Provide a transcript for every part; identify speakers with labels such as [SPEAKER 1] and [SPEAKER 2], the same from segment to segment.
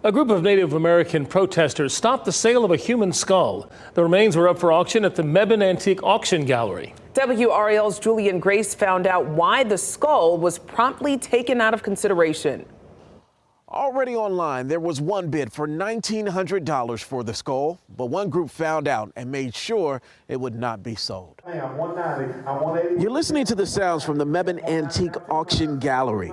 [SPEAKER 1] A group of Native American protesters stopped the sale of a human skull. The remains were up for auction at the Mebane Antique Auction Gallery.
[SPEAKER 2] WRAL's Julian Grace found out why the skull was promptly taken out of consideration.
[SPEAKER 3] Already online, there was one bid for $1,900 for the skull, but one group found out and made sure it would not be sold.
[SPEAKER 4] Hey, I'm 190. I'm 180.
[SPEAKER 3] You're listening to the sounds from the Mebane Antique Auction Gallery,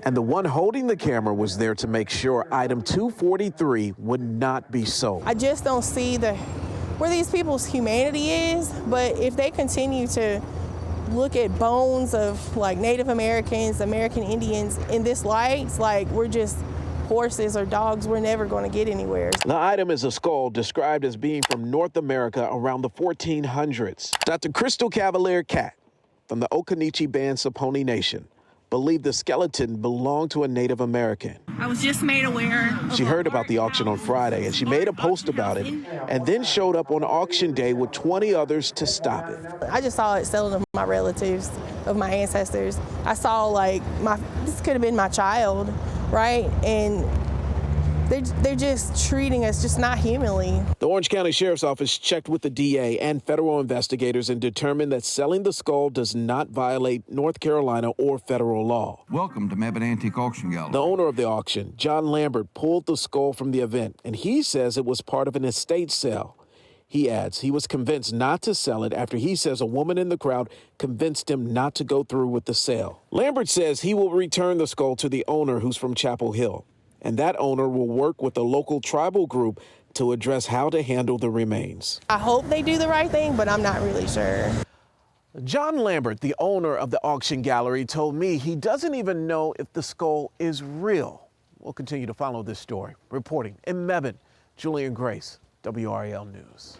[SPEAKER 3] and the one holding the camera was there to make sure item 243 would not be sold.
[SPEAKER 5] I just don't see where these people's humanity is, but if they continue to look at bones of like Native Americans, American Indians in this light, it's like we're just horses or dogs. We're never going to get anywhere.
[SPEAKER 3] The item is a skull described as being from North America around the 1400s. Dr. Crystal Cavalier Cat from the Occaneechi Band Saponi Nation believed the skeleton belonged to a Native American.
[SPEAKER 6] I was just made aware.
[SPEAKER 3] She heard about the auction on Friday and she made a post about it and then showed up on auction day with 20 others to stop it.
[SPEAKER 5] I just saw it selling to my relatives of my ancestors. I saw like this could have been my child, right? And they're just treating us just not humanly.
[SPEAKER 3] The Orange County Sheriff's Office checked with the DA and federal investigators and determined that selling the skull does not violate North Carolina or federal law.
[SPEAKER 7] Welcome to Mebane Antique Auction Gallery.
[SPEAKER 3] The owner of the auction, John Lambert, pulled the skull from the event, and he says it was part of an estate sale. He adds he was convinced not to sell it after he says a woman in the crowd convinced him not to go through with the sale. Lambert says he will return the skull to the owner, who's from Chapel Hill, and that owner will work with a local tribal group to address how to handle the remains.
[SPEAKER 5] I hope they do the right thing, but I'm not really sure.
[SPEAKER 3] John Lambert, the owner of the auction gallery, told me he doesn't even know if the skull is real. We'll continue to follow this story. Reporting in Mebane, Julian Grace, WRAL News.